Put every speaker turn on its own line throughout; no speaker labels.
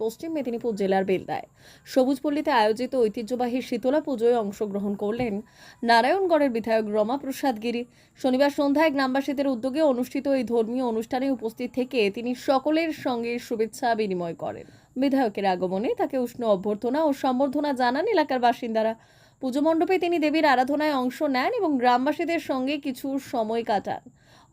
পশ্চিম মেদিনীপুর জেলার বেলদায় সবুজপল্লীতে আয়োজিত ঐতিহ্যবাহী শীতলা পুজোয় অংশগ্রহণ করলেন নারায়ণগড়ের বিধায়ক রমা প্রসাদ গিরি। শনিবার সন্ধ্যায় গ্রামবাসীদের উদ্যোগে অনুষ্ঠিত এই ধর্মীয় অনুষ্ঠানে উপস্থিত থেকে তিনি সকলের সঙ্গে শুভেচ্ছা বিনিময় করেন। বিধায়কের আগমনে তাকে উষ্ণ অভ্যর্থনা ও সম্বর্ধনা জানান এলাকার বাসিন্দারা। পুজো মণ্ডপে তিনি দেবীর আরাধনায় অংশ নেন এবং গ্রামবাসীদের সঙ্গে কিছু সময় কাটান।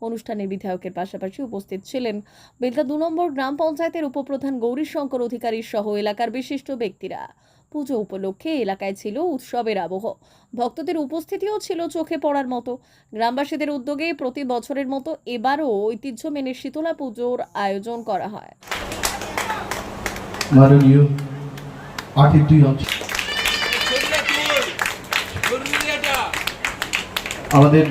অনুষ্ঠানে বিধায়কের পাশাপাশি উপস্থিত ছিলেন বেলদা 2 নম্বর গ্রাম পঞ্চায়েতের উপপ্রধান গৌরীশঙ্কর অধিকারী সহ এলাকার বিশিষ্ট ব্যক্তিরা। পুজো উপলক্ষে এলাকায় ছিল উৎসবের আবহ। ভক্তদের উপস্থিতিও ছিল চোখে পড়ার মতো। গ্রামবাসীদের উদ্যোগে প্রতি বছরের মতো এবারও ঐতিহ্য মেনে শীতলা পুজোর আয়োজন করা হয়।
মাননীয় আতিথ্য আমাদের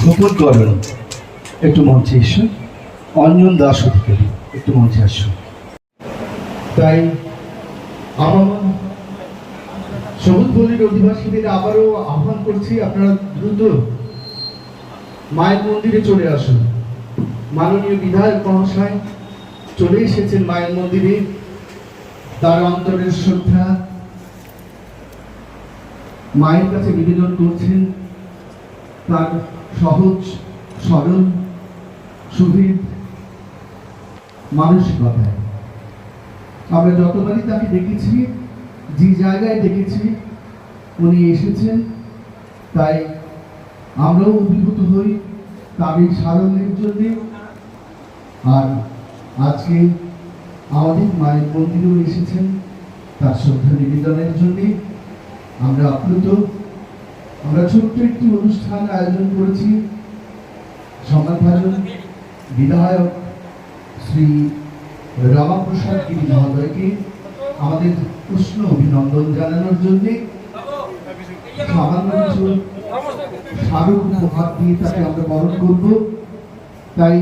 খোপন করেন একটু মঞ্চে এসে, অঞ্জন দাস অধিকারী একটু মঞ্চে আসুন। তাই আমার সবুজপল্লীর অধিবাসীদের আবারও আহ্বান করছি, আপনারা দ্রুত মায়ের মন্দিরে চলে আসুন। মাননীয় বিধায়ক মহাশয় চলে এসেছেন মায়ের মন্দিরে, তার অন্তরের শ্রদ্ধা মায়ের কাছে নিবেদন করছেন। তার সহজ সরল সুবিধ মানসিকতায় আমরা যতবারই তাকে দেখেছি, যে জায়গায় দেখেছি উনি এসেছেন, তাই আমরাও অভিভূত হই তার এই সারল্যের জন্য। আর আজকে আমাদের মায়ের মন্দিরেও এসেছেন তার শ্রদ্ধা নিবেদনের জন্য। আমরা আপ্লুত। আমরা ছোট্ট একটি অনুষ্ঠান আয়োজন করেছি। সম্মানভাজন বিধায়ক শ্রী রমা প্রসাদ গিরি মহোদয়কে আমাদের উষ্ণ অভিনন্দন জানানোর জন্য সামান্য কিছু স্মারক উপহার দিয়ে তাকে আমরা বরণ করব। তাই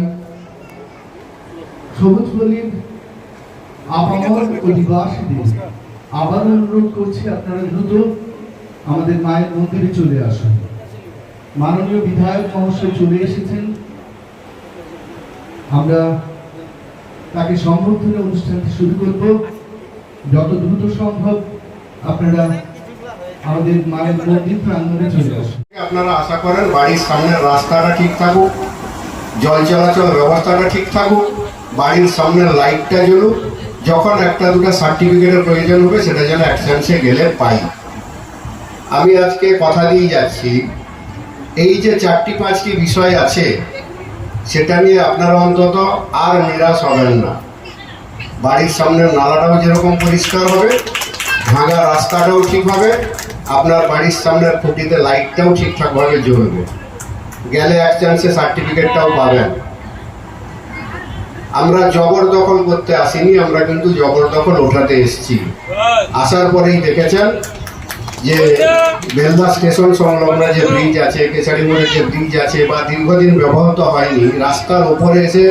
সবুজপল্লীর আবহাওয়ার অধিবাসীদের আবার অনুরোধ করছি, আপনারা দ্রুত আমাদের মায়ের মন্দিরে চলে আসুন। মাননীয় বিধায়ক মহাশয় চলে এসেছেন। আমরা তাকে সম্বর্ধনা অনুষ্ঠানটি শুরু করব। যত দ্রুত সম্ভব আপনারা আমাদের মায়ের মন্দির প্রাঙ্গণে চলে আসুন।
আপনারা আশা করেন বাড়ির সামনের রাস্তাটা ঠিক থাকুক, জল চলাচল ব্যবস্থাটা ঠিক থাকুক, বাড়ির সামনের লাইটটা জ্বলুক। যখন একটা দুটো সার্টিফিকেটের প্রয়োজন হবে সেটা যেন অ্যাকশনসে গেলে পাই। আমি আজকে কথা দিয়ে যাচ্ছি, এই যে 4-5টি বিষয় আছে সেটা নিয়ে আপনারা অন্তত আর নিরাশ হবেন না। বাড়ির সামনের নালাটাও যেরকম পরিষ্কার হবে, ভাঙা রাস্তাটাও ঠিক হবে, আপনার বাড়ির সামনের খুঁটিতে লাইটটাও ঠিকঠাকভাবে জ্বলবে। গেলে অ্যাকশনসে সার্টিফিকেটটাও পাবেন। আমরা জবরদখল করতে আসিনি, আমরা কিন্তু জবরদখল ওঠাতে এসেছি। আসার পরেই দেখেছেন যে বেলদা স্টেশন সংলগ্ন যে ব্রিজ আছে, কেশারি মোড়ের যে ব্রিজ আছে বা দীর্ঘদিন ব্যবহৃত হয়নি, রাস্তার উপরে এসে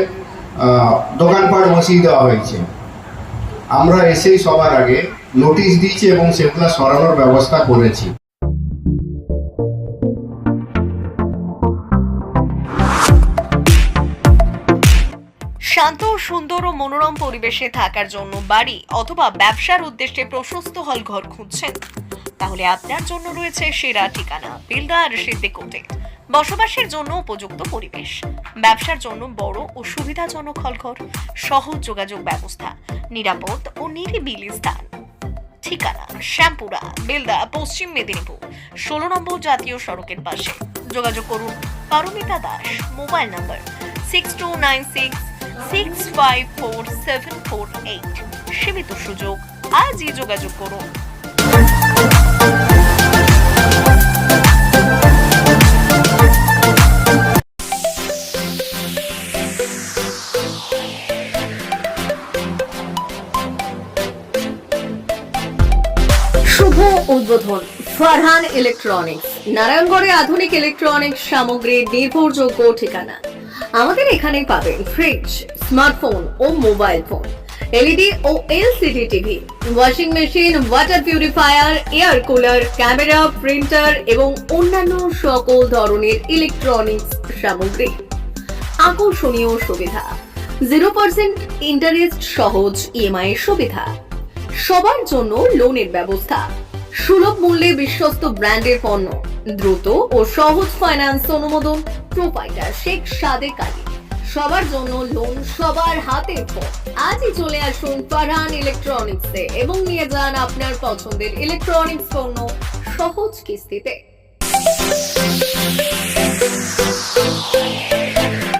দোকানপাট বসিয়ে দেওয়া হয়েছে। আমরা এসেই সবার আগে নোটিশ দিয়েছি এবং সেগুলো সরানোর ব্যবস্থা করেছি।
শান্ত, সুন্দর ও মনোরম পরিবেশে থাকার জন্য বাড়ি অথবা ব্যবসার উদ্দেশ্যে প্রশস্ত হল ঘর খুঁজছেন? তাহলে আপনার জন্য রয়েছে সেরা ঠিকানা বেলদা আর সিদ্দিকোটে। বসবাসের জন্য উপযুক্ত পরিবেশ, ব্যবসার জন্য বড় ও সুবিধাজনক হলঘর, সহজ যোগাযোগ ব্যবস্থা, নিরাপদ ও নিরিবিলি স্থান। ঠিকানা শ্যামপুরা, বেলদা, পশ্চিম মেদিনীপুর, 16 নম্বর জাতীয় সড়কের পাশে। যোগাযোগ করুন পারমিতা দাস। মোবাইল নম্বর 6296654748। সীমিত সুযোগ, আজই যোগাযোগ করুন। শুভ উদ্বোধন ফারহান ইলেকট্রনিক্স, নারায়ণগড়ে আধুনিক ইলেকট্রনিক্স সামগ্রীর নির্ভরযোগ্য ঠিকানা। আমাদের এখানে পাবেন ফ্রিজ, স্মার্টফোন ও মোবাইল ফোন, এলইডি ও LCD TV, washing machine, water purifier, air cooler, camera, printer এবং অন্যান্য সকল ধরনের ইলেকট্রনিক্স সামগ্রী। আকর্ষণীয় সুবিধা, 0% ইন্টারেস্ট সহজ ইএমআই এর সুবিধা, সবার জন্য লোনের ব্যবস্থা, সুলভ মূল্যে বিশ্বস্ত ব্র্যান্ডের পণ্য, দ্রুত ও সহজ ফাইন্যান্স অনুমোদন, প্রোপাইটার শেখ সাদেক আলী, সবার জন্য লোন, সবার হাতে ফোন। আজই চলে আসুন ফারহান ইলেকট্রনিক্সে এবং নিয়ে যান আপনার পছন্দের ইলেকট্রনিক্স পণ্য সহজ কিস্তিতে।